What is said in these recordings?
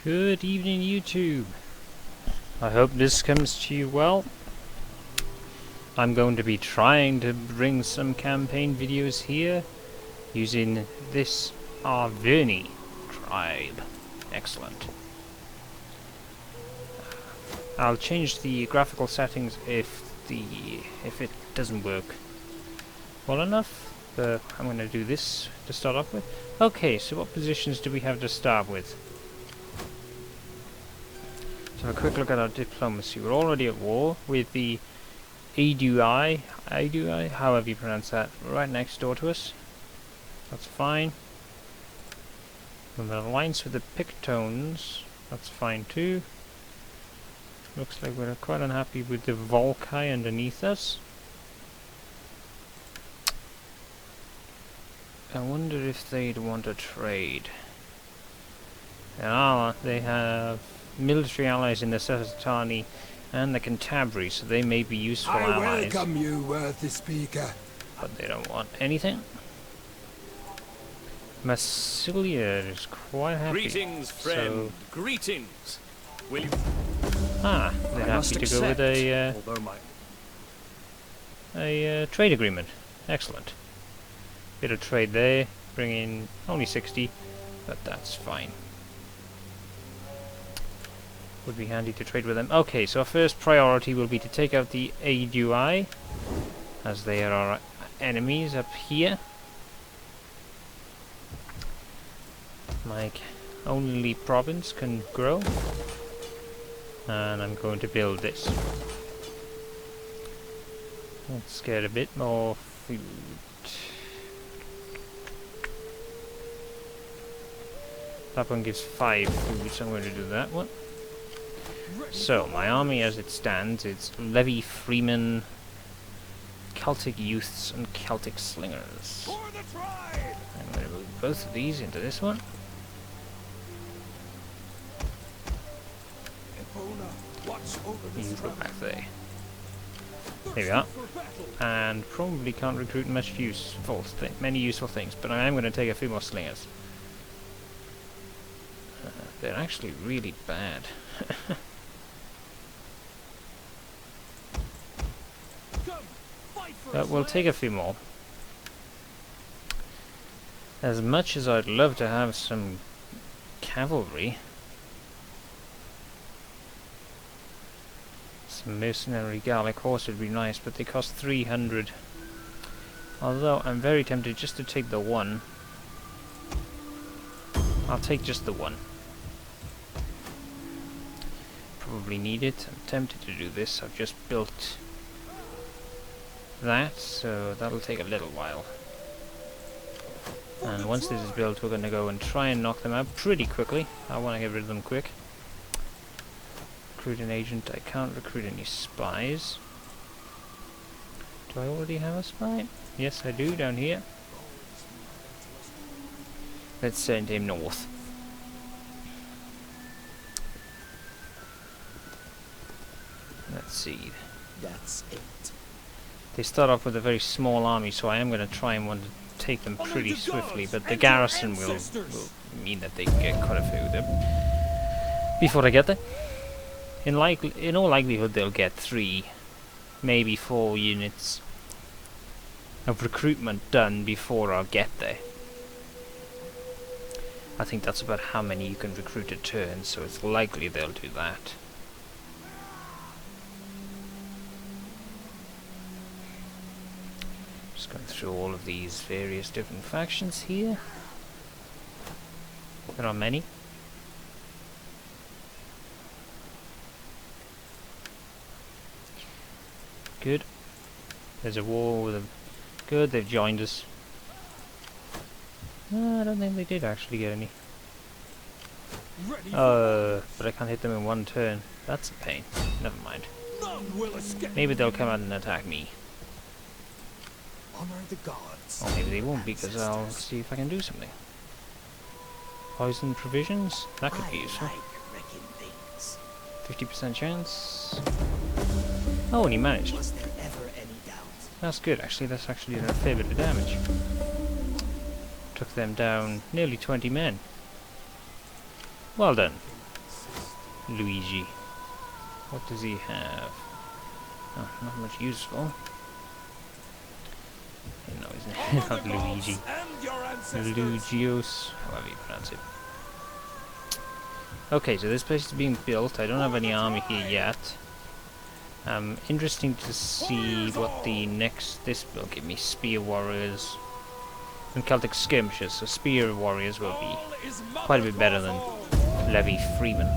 Good evening, YouTube. I hope this comes to you well. I'm going to be trying to bring some campaign videos here using this Arverni tribe. Excellent. I'll change the graphical settings if it doesn't work well enough. But I'm going to do this to start off with. Okay, so what positions do we have to start with? So have a quick look at our diplomacy. We're already at war with the Adui, however you pronounce that, right next door to us. That's fine. We're in alliance with the Pictones. That's fine too. Looks like we're quite unhappy with the Volkai underneath us. I wonder if they'd want to trade. Ah, they have military allies in the Sasatani and the Cantabri, so they may be useful allies. I welcome you, worthy speaker. But they don't want anything. Massilia is quite happy. Greetings, friend. So greetings. Will you? Ah, they're happy to go with a trade agreement. Excellent. Bit of trade there, bring in only 60, but that's fine. Would be handy to trade with them. Okay, so our first priority will be to take out the Adui, as they are our enemies up here. My only province can grow, and I'm going to build this. Let's get a bit more food. That one gives 5 food, so I'm going to do that one. So, my army as it stands, it's Levy Freemen, Celtic Youths, and Celtic Slingers. I'm going to move both of these into this one. You go back there. There we are. And probably can't recruit many useful things, but I am going to take a few more Slingers. They're actually really bad. But we'll take a few more. As much as I'd love to have some cavalry, some mercenary Gallic horse would be nice, but they cost 300. Although I'm very tempted just to take the one. I'll take just the one. Probably need it. I'm tempted to do this. I've just built that, so that'll take a little while. And once this is built, we're going to go and try and knock them out pretty quickly. I want to get rid of them quick. Recruit an agent. I can't recruit any spies. Do I already have a spy? Yes, I do, down here. Let's send him north. Let's see. That's it. They start off with a very small army, so I am going to try and want to take them pretty swiftly, but the garrison will mean that they can get quite a few of them before I get there. In all likelihood, they'll get 3, maybe 4 units of recruitment done before I'll get there. I think that's about how many you can recruit a turn, so it's likely they'll do that. Just going through all of these various different factions here. There are many. Good. There's a war with them. Good, they've joined us. No, I don't think they did actually get any. But I can't hit them in one turn. That's a pain. Never mind. Maybe they'll come out and attack me. Honor the gods. Or maybe they won't, because I'll see if I can do something. Poison provisions? That could be useful. 50% chance. Oh, and he managed. Was there ever any doubt? That's good, actually. That's actually a fair bit of damage. Took them down nearly 20 men. Well done. Luigi. What does he have? Oh, not much useful. No, he's not Luigi. Lugios, however you pronounce it. Okay, so this place is being built. I don't have any army here yet. Interesting to see what the next... This will give me spear warriors and Celtic skirmishers. So spear warriors will be quite a bit better than levy freemen.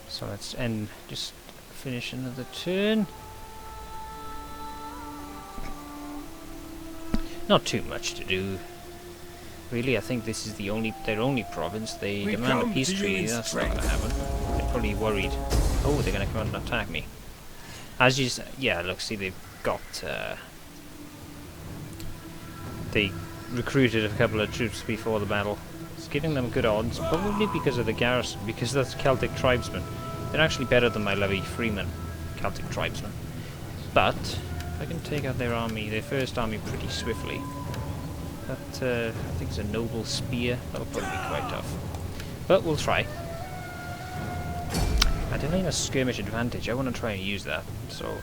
So let's just finish another turn. Not too much to do. Really, I think this is their only province. They demand a peace treaty. That's not going to happen. They're probably worried. Oh, they're going to come out and attack me. As you yeah, look, see, they've got... they recruited a couple of troops before the battle. It's giving them good odds, probably because of the garrison, because that's Celtic tribesmen. They're actually better than my levy freemen, Celtic tribesmen. But I can take out their army, their first army, pretty swiftly. That, I think it's a noble spear. That'll probably be quite tough. But we'll try. I don't have a skirmish advantage. I want to try and use that. So,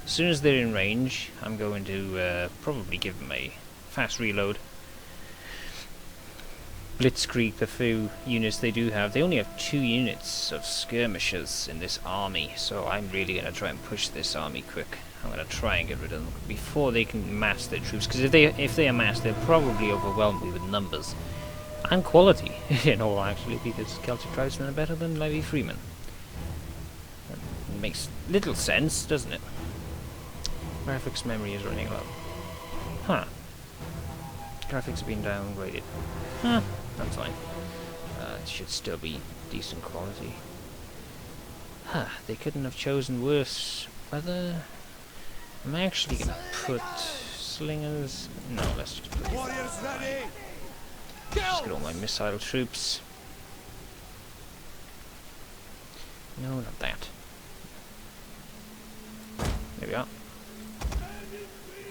as soon as they're in range, I'm going to probably give them a fast reload. Blitzkrieg, the few units they do have. They only have 2 units of skirmishers in this army. So I'm really going to try and push this army quick. I'm going to try and get rid of them before they can mass their troops, because if they amass, they'll probably overwhelm me with numbers and quality, in all actually, because Celtic tribesmen are better than levy freemen. That makes little sense, doesn't it? Graphics memory is running low. Huh. Graphics have been downgraded. Huh. That's fine. It should still be decent quality. Huh. They couldn't have chosen worse weather. I'm actually gonna put slingers. No, let's just put warriors ready. Just get all my missile troops. No, not that. There we are.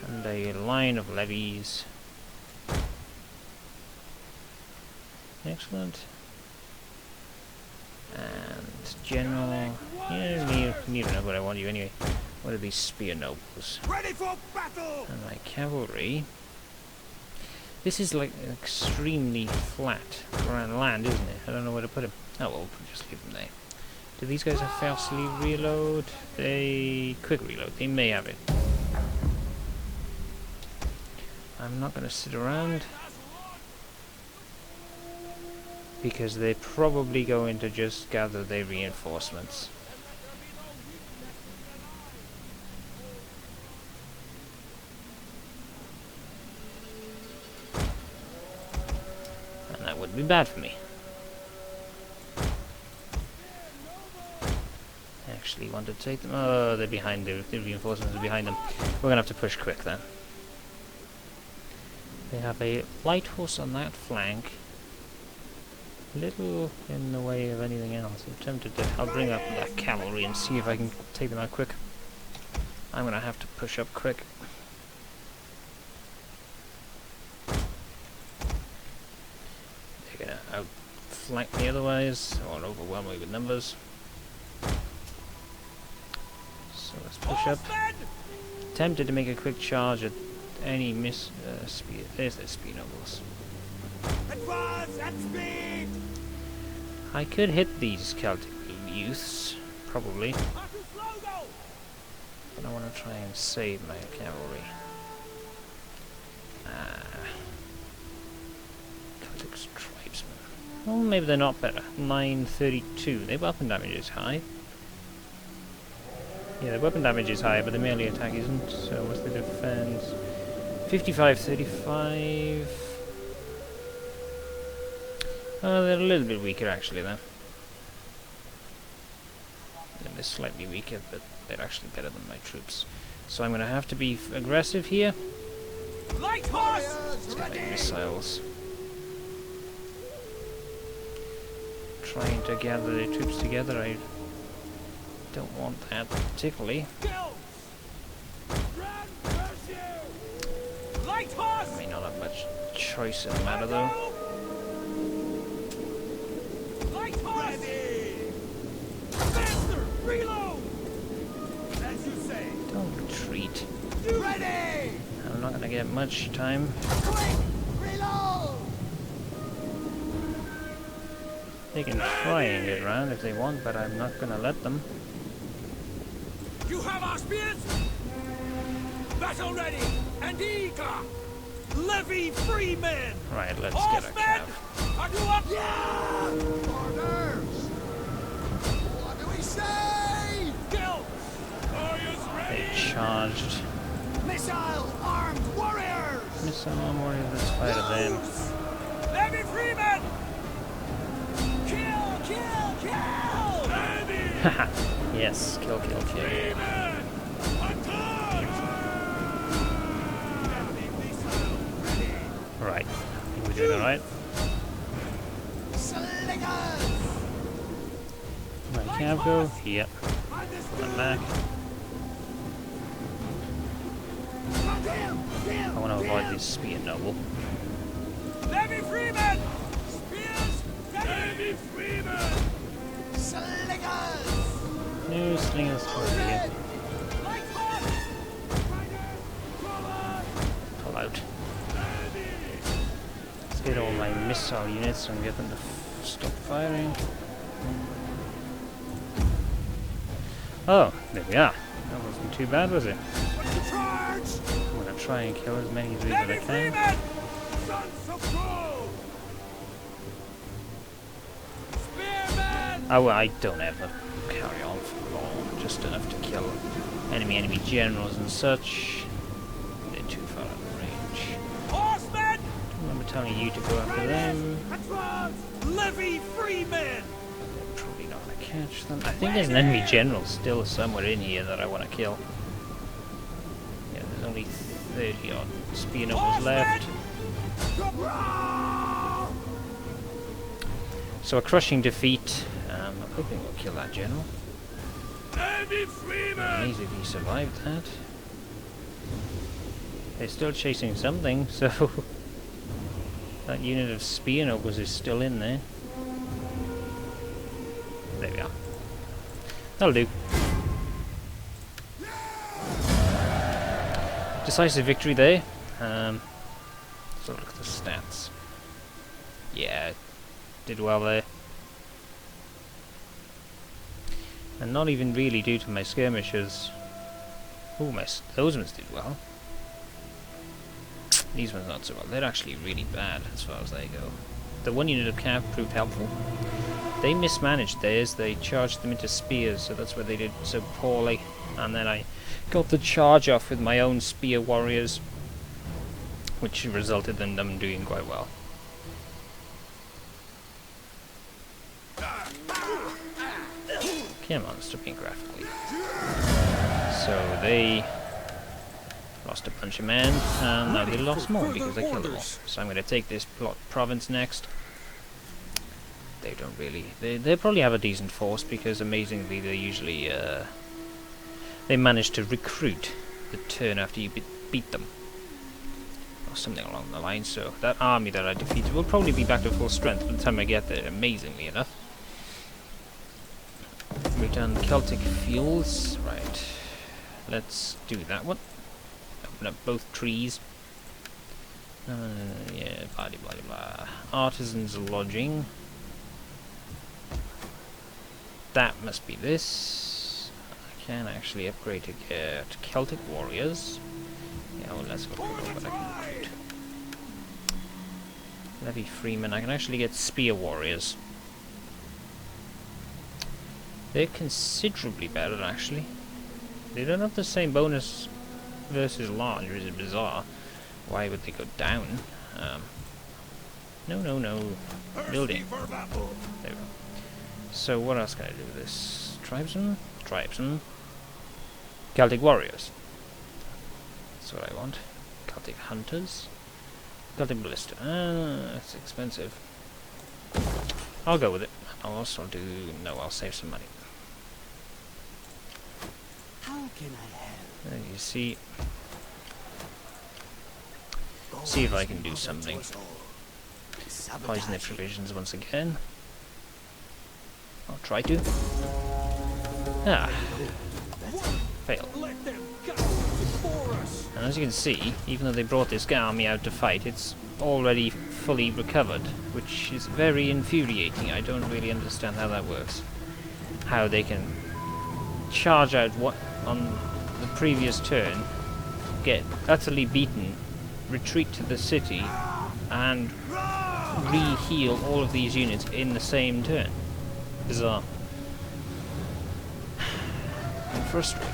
And a line of levies. Excellent. And general. Yeah, you don't know what I want you anyway. What are these spear nobles? Ready for battle! And my cavalry. This is like extremely flat around land, isn't it? I don't know where to put him. Oh well, we'll just leave them there. Do these guys have fastly reload? They quick reload. They may have it. I'm not going to sit around because they're probably going to just gather their reinforcements. Would be bad for me. I actually want to take them. Oh, they're behind. The reinforcements are behind them. We're gonna have to push quick then. They have a light horse on that flank. Little in the way of anything else. I'm tempted to. I'll bring up that cavalry and see if I can take them out quick. I'm gonna have to push up quick. Outflank me otherwise, or overwhelm me with numbers. So let's push up. Tempted to make a quick charge at any speed. There's the speed nobles. Advance at speed! I could hit these Celtic youths, probably. But I want to try and save my cavalry. Celtic tribesmen. Well, maybe they're not better. 932. Their weapon damage is high. Yeah, their weapon damage is high, but the melee attack isn't. So what's the defense? 55, 35. Oh, they're a little bit weaker actually, though. They're slightly weaker, but they're actually better than my troops. So I'm going to have to be aggressive here. Light horse! Let's get my missiles. Trying to gather the troops together. I don't want that particularly. I may not have much choice in the matter though. gonna get much time. Quick! Reload! They can try and get around if they want, but I'm not gonna let them. You have our spears? Battle ready and eager! Levy free men! Right, let's get a Horsemen! cav. Are you up? Yeah! Orders! What do we say? Kill! Warriors They ready! charged. Missile armed warriors! Missile arm warriors, let's fight them. Levy free men! Kill! Kill! Kill! Levy Haha. Yes, kill, kill, kill. free men! Attack! Right. I think we're doing alright. Slingers! Right, cav go. Yep. I'm back. I want to avoid this spear noble. Levy free men! Spears! Levy free men! Slingers! No slingers for you. Light horse! Pull out. Let's get all my missile units and get them to stop firing. Oh, there we are. That wasn't too bad, was it? Charge! I'm gonna try and kill as many of these as I Levy free can. men! Sons of gold! Spearmen! Oh, well, I don't ever carry on for long, just enough to kill enemy generals and such. They're too far out of range. Horsemen! I remember telling you to go after them. Advance! Levy free men! They're probably not gonna catch them. I think there's an enemy general still somewhere in here that I want to kill. Yeah, there's only 30 odd spear nobles left. So a crushing defeat. I'm hoping we'll kill that general. Levy free men! Amazing he survived that. They're still chasing something, so that unit of spear nobles is still in there. There we are. That'll do. Decisive victory there. So look at the stats. Yeah, did well there. And not even really due to my skirmishers. Oh, those ones did well. These ones not so well. They're actually really bad as far as they go. The one unit of cav proved helpful. They mismanaged theirs. They charged them into spears, so that's where they did so poorly. And then I got the charge off with my own spear warriors, which resulted in them doing quite well. Come on, stop being graphical. So they lost a bunch of men, and now they lost more because I killed them all. So I'm going to take this province next. They don't really... They probably have a decent force, because amazingly they usually... they manage to recruit the turn after you beat them. Or something along the line, so that army that I defeated will probably be back to full strength by the time I get there, amazingly enough. We've done Celtic fields, right. Let's do that one. Open up both trees. Yeah, blah blah blah. Artisans lodging. That must be this. I can actually upgrade to Celtic warriors. Yeah, well, let's look at what I can recruit. Levy freemen. I can actually get spear warriors. They're considerably better, actually. They don't have the same bonus versus large, which is bizarre. Why would they go down? No. Building. There we go. So what else can I do with this? Tribesmen? Tribesmen. Celtic warriors. That's what I want. Celtic hunters. Celtic ballista. That's expensive. I'll go with it. I'll also do... No, I'll save some money. How can I help? There you see. See if I can do something. Poison their provisions once again. I'll try to. Ah. Fail. Let them go! for us. And as you can see, even though they brought this army out to fight, it's already fully recovered, which is very infuriating. I don't really understand how that works. How they can charge out what on the previous turn, get utterly beaten, retreat to the city, and re-heal all of these units in the same turn. Bizarre. And frustrating.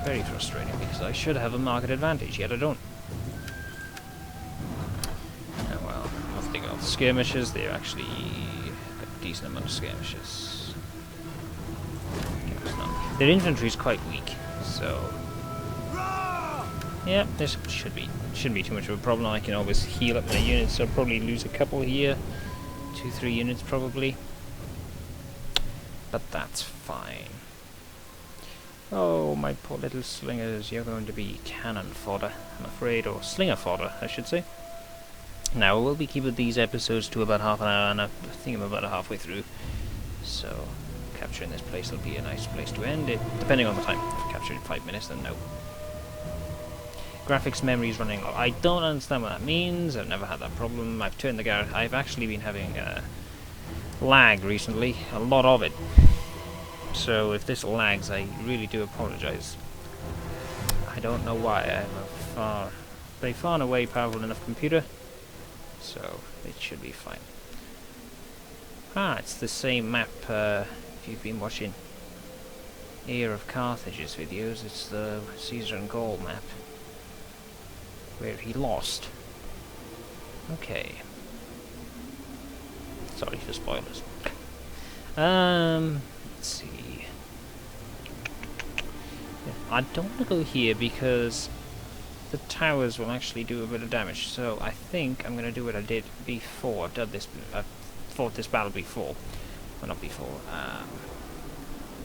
Very frustrating, because I should have a market advantage, yet I don't. Oh well, nothing else. Skirmishers, they're actually a decent amount of skirmishers. Their infantry is quite weak, so yeah, this shouldn't be too much of a problem. I can always heal up my units, so I'll probably lose a couple here. 2-3 units probably. But that's fine. Oh, my poor little slingers, you're going to be cannon fodder, I'm afraid, or slinger fodder, I should say. Now, we'll be keeping these episodes to about half an hour, and I think I'm about halfway through. So, capturing this place will be a nice place to end it, depending on the time. If I capture it in 5 minutes, then no. Graphics memory is running low. I don't understand what that means. I've never had that problem. I've turned the I've actually been having lag recently, a lot of it. So if this lags, I really do apologize. I don't know why. I have a far and away powerful enough computer, so it should be fine. Ah, it's the same map. If you've been watching Heir of Carthage's videos, it's the Caesar and Gaul map, where he lost. Okay. Sorry for spoilers. Let's see. I don't want to go here because the towers will actually do a bit of damage. So I think I'm going to do what I did before. I've fought this battle before. Well, not before.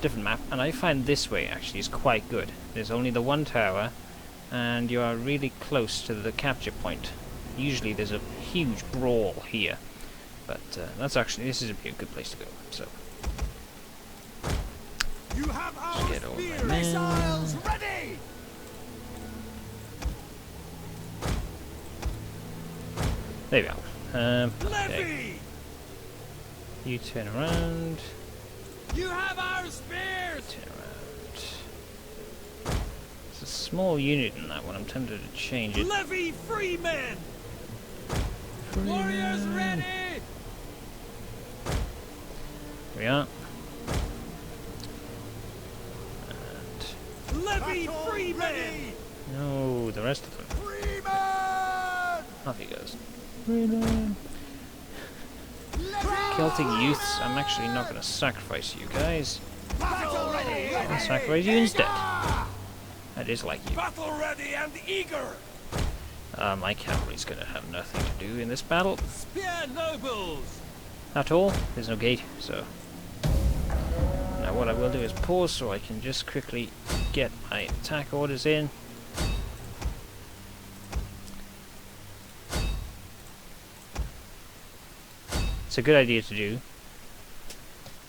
Different map. And I find this way actually is quite good. There's only the one tower, and you are really close to the capture point. Usually there's a huge brawl here, but this is a good place to go. So You have our get all spear my men. missiles ready. There we go. Okay. Levy! You turn around. You have our spears! Turn around. It's a small unit in that one. I'm tempted to change it. Levy free men! Warriors ready! Here we are. Levy Battle free men! ready. No, the rest of them. Freeman! Off he goes. Celtic youths, I'm actually not going to sacrifice you guys. Battle ready. I'll sacrifice you instead. I dislike you. Battle ready and eager! My cavalry's going to have nothing to do in this battle Spear nobles! at all. There's no gate, so... Now what I will do is pause so I can just quickly get my attack orders in. It's a good idea to do,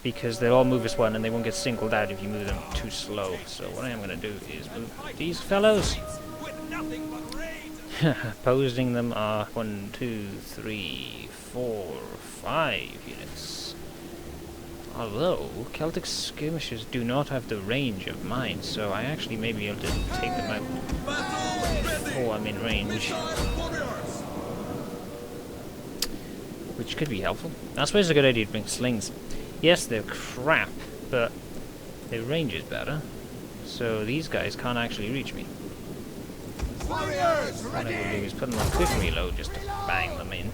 because they'll all move as one and they won't get singled out if you move them too slow. So what I am going to do is move these fellows. With nothing but rage! Opposing them are 1, 2, 3, 4, 5 units. Although Celtic skirmishers do not have the range of mine, so I actually may be able to take them out before I'm in range, which could be helpful. I suppose it's a good idea to bring slings. Yes, they're crap, but their range is better, so these guys can't actually reach me. Warriors What I will do ready. is put them on quick reload just to bang them in.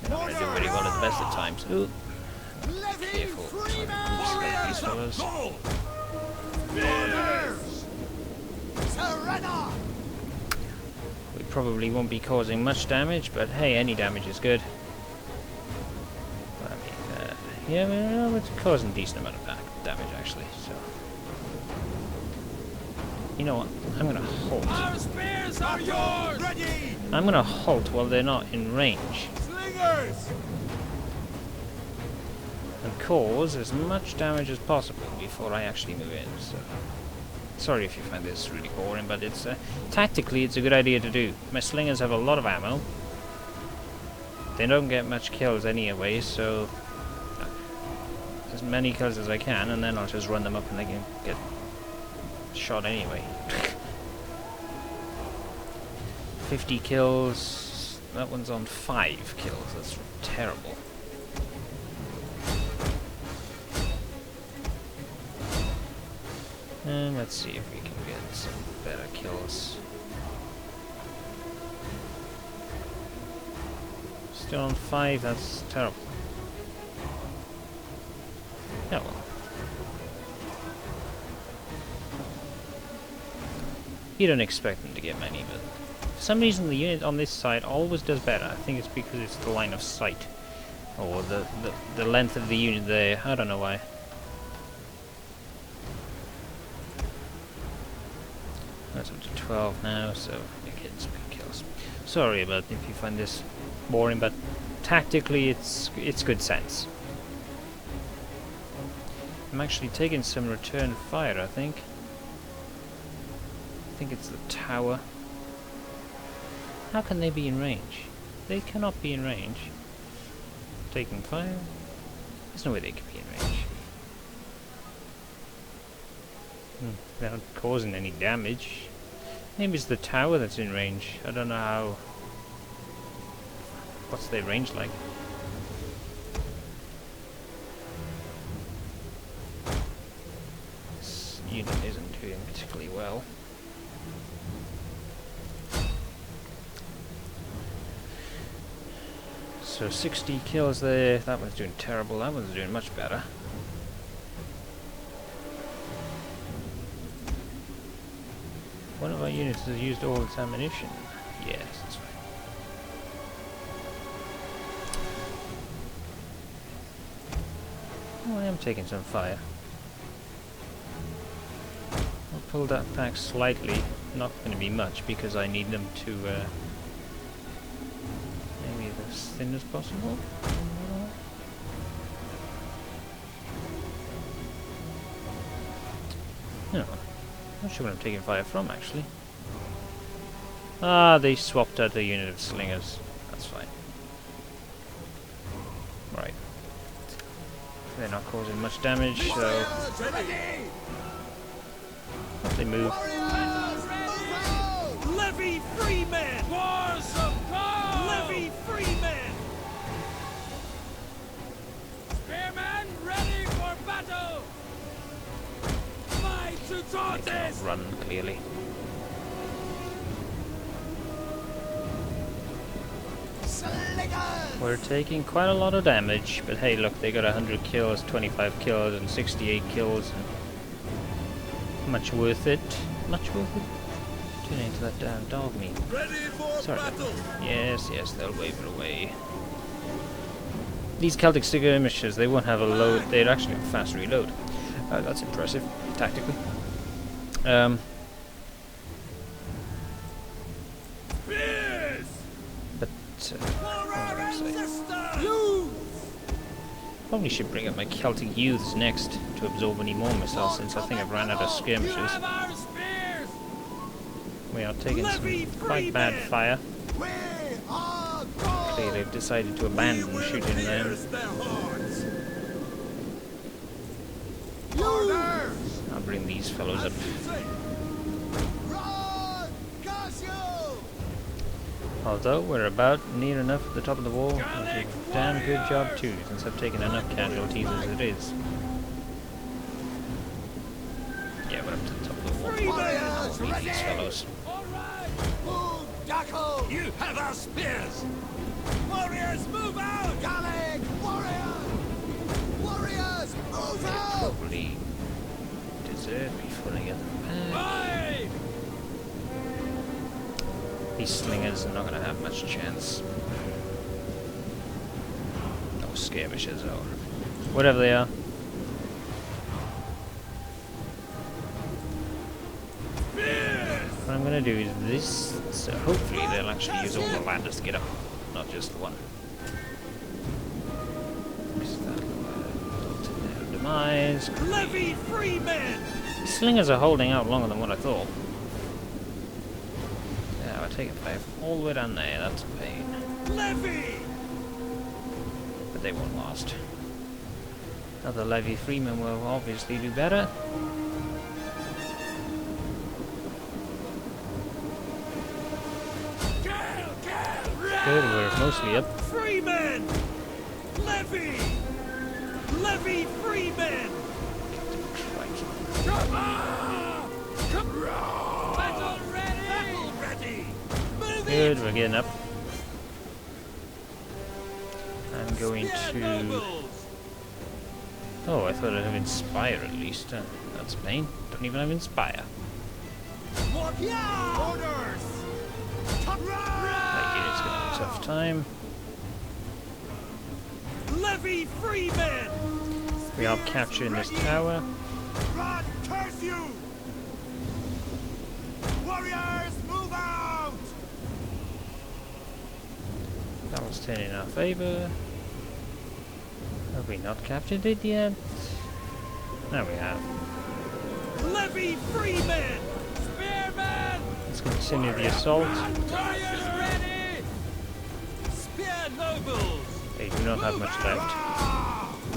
They're not going to do really well at the best of times. Ooh, Levy careful. Freeman! These fellows. Goal! Orders. Surrender. We probably won't be causing much damage, but hey, any damage is good. I mean, yeah, well, it's causing a decent amount of damage actually, so... You know what? I'm gonna halt. Our spears are yours! Ready. I'm gonna halt while they're not in range, Slingers. and cause as much damage as possible before I actually move in, so... Sorry if you find this really boring, but it's tactically it's a good idea to do. My slingers have a lot of ammo. They don't get much kills anyway, so as many kills as I can, and then I'll just run them up and they can get shot anyway. 50 kills. That one's on 5 kills. That's terrible. And let's see if we can get some better kills. Still on 5, that's terrible. Yeah, well. You don't expect them to get many, but for some reason the unit on this side always does better. I think it's because it's the line of sight. Or the length of the unit there. I don't know why. That's up to 12 now, so you're getting some good kills. Sorry about if you find this boring, but tactically it's good sense. I'm actually taking some return fire, I think. I think it's the tower. How can they be in range? They cannot be in range. Taking fire? There's no way they can be in range. They're not causing any damage. Maybe it's the tower that's in range. I don't know how. What's their range like? This unit isn't doing particularly well. So 60 kills there. That one's doing terrible. That one's doing much better. One of our units has used all its ammunition. Yes, that's right. Oh, I am taking some fire. I'll pull that back slightly. Not going to be much because I need them to maybe as thin as possible. No. Not sure where I'm taking fire from, actually. Ah, they swapped out the unit of slingers. That's fine. Right. They're not causing much damage, so... They move. Levy free men! Wars of God! Levy free men! Spearmen ready for battle! Fight to They Tortoise! can't run, clearly. We're taking quite a lot of damage, but hey, look, they got 100 kills, 25 kills, and 68 kills. Much worth it. Much worth it. Tune into that damn dog meat. Ready for Sorry. battle. Yes, yes, they'll wave it away. These Celtic skirmishers, they won't have a load. They'd actually have a fast reload. That's impressive, tactically. Spears! But what was I gonna say? Probably should bring up my Celtic youths next to absorb any more missiles, since I think I've ran out of skirmishers. Our spears! We are taking some quite bad fire. We are gold. Clearly, they've decided to abandon shooting them. Pierce their hearts. Orders. I'll bring these fellows up. Run, Casio. Although we're about near enough at the top of the wall, which is a damn good job too, since I've taken enough casualties as it is. Yeah, we're up to the top of the wall. I'll leave these fellows. Daco. You have our spears! Warriors, move out! Gallic warriors. Warriors, move out. Probably deserve before I get them back. Aye! These slingers are not going to have much chance. No skirmishers or whatever they are. What I'm going to do is this, so hopefully they'll actually use all the ladders to get up, not just one. Because that'll result in their demise. Levy free men! Slingers are holding out longer than what I thought. Yeah, I take it back all the way down there. That's a pain. Levy! But they won't last. Other levy freemen will obviously do better. Good, we're mostly up. Freemen! Levy! Levy freemen! Battle ready! Battle ready! Move Good, it! we're getting up. I'm going Spear to... nobles! Oh, I thought I'd have Inspire at least. That's pain. Don't even have Inspire. What? Yeah! Orders! That unit's gonna have a tough time. Levy freemen! We are capturing this tower. God curse you! Warriors, move out! That was turning in our favour. Have we not captured it yet? No, we have. Levy freemen! Spearmen! Let's continue the assault. Warriors ready! Spear nobles! They do not have much left.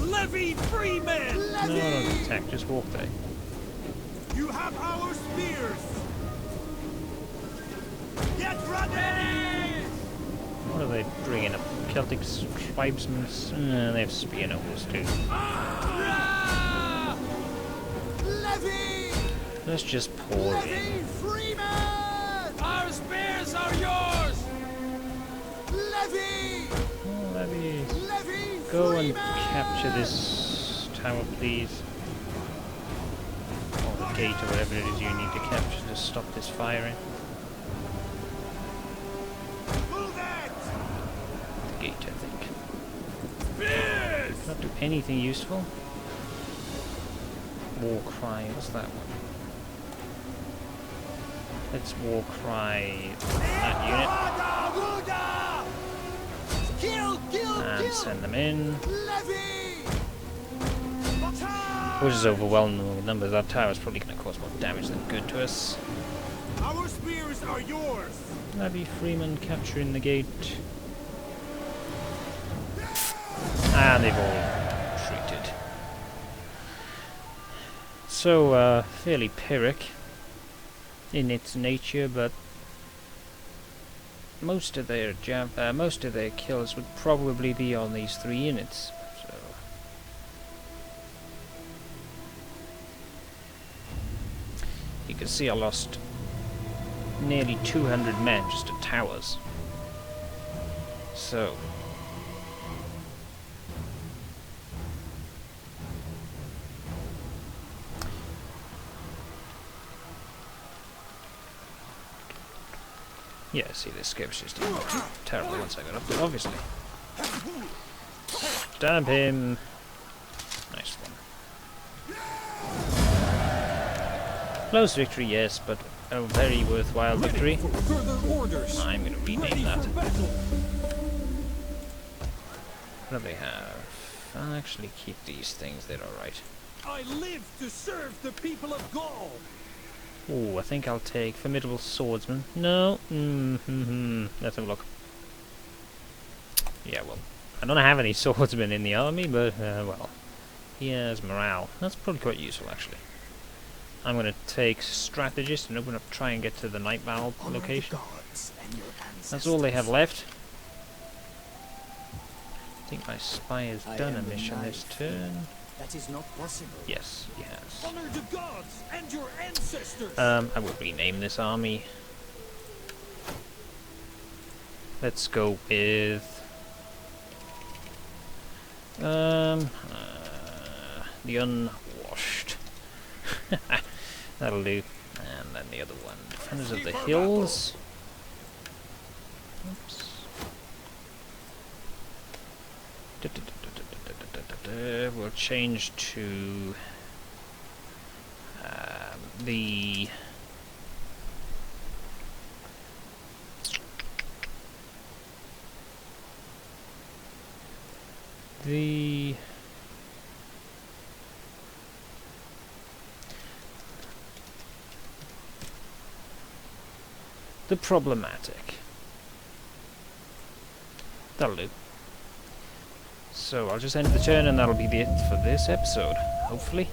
Levy freemen! No, don't attack, just walk there. You have our spears! Get ready! What are they bringing up? Celtic tribesmen? They have spear nobles too. Levy! Let's just pour in. Levy Freeman! Our spears are yours! Levy! Oh, levies. Levy Go and Freeman! capture this tower, please. Or the gate, or whatever it is you need to capture to stop this firing. Move it! The gate, I think. Spears! Not do anything useful. War cry, what's that one? Let's war cry that unit. Kill, kill, And kill! send them in. Levy! Which is overwhelming with numbers. That tower is probably going to cause more damage than good to us. Our spears are yours! Levy Freeman capturing the gate. And they've all retreated. So, fairly Pyrrhic in its nature, but most of their kills would probably be on these 3 units. So you can see I lost nearly 200 men just at towers. So yeah, see, this skirmishers didn't look too terrible once I got up there, obviously. Stab him. Nice one. Close victory, yes, but a very worthwhile victory. I'm going to rename that. What do they have? I'll actually keep these things, they're alright. I live to serve the people of Gaul! Ooh, I think I'll take Formidable Swordsman. No. Let's have a look. Yeah, well, I don't have any swordsmen in the army, but, well, he has morale. That's probably quite useful, actually. I'm going to take Strategist and open up, try and get to the Night Valve location. That's all they have left. I think my spy has done a mission this turn. That is not possible. Yes, he has. Honor the gods and your ancestors! I will rename this army. Let's go with the Unwashed. That'll do. And then the other one, Defenders of the Hills. Oops. We'll change to the the problematic. That'll do. So I'll just end the turn and that'll be it for this episode, hopefully.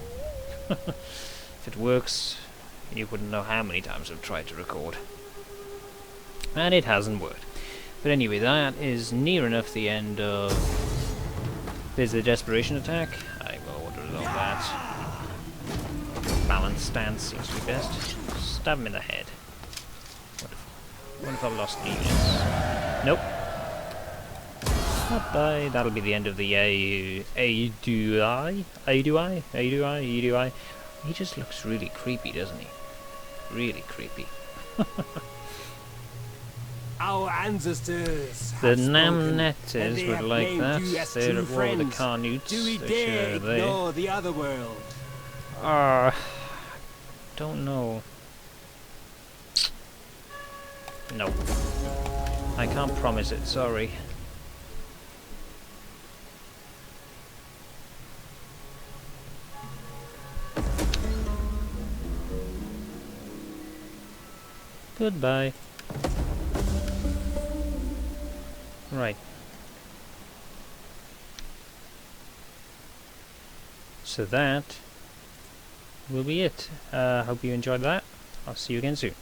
If it works, you wouldn't know how many times I've tried to record. And it hasn't worked. But anyway, that is near enough the end of... There's the desperation attack. I will order it on that. Balance stance seems to be best. Stab him in the head. What if I've lost units? Nope. Not by. That'll be the end of the A-do-I? He just looks really creepy, doesn't he? Really creepy. Our ancestors The have spoken, and Namnetes they would have like named that. you as They're true at war with the friends. Carnutes. Do we which dare are they. ignore the other world? Don't know. No. I can't promise it, sorry. Goodbye. Right. So that will be it. Hope you enjoyed that. I'll see you again soon.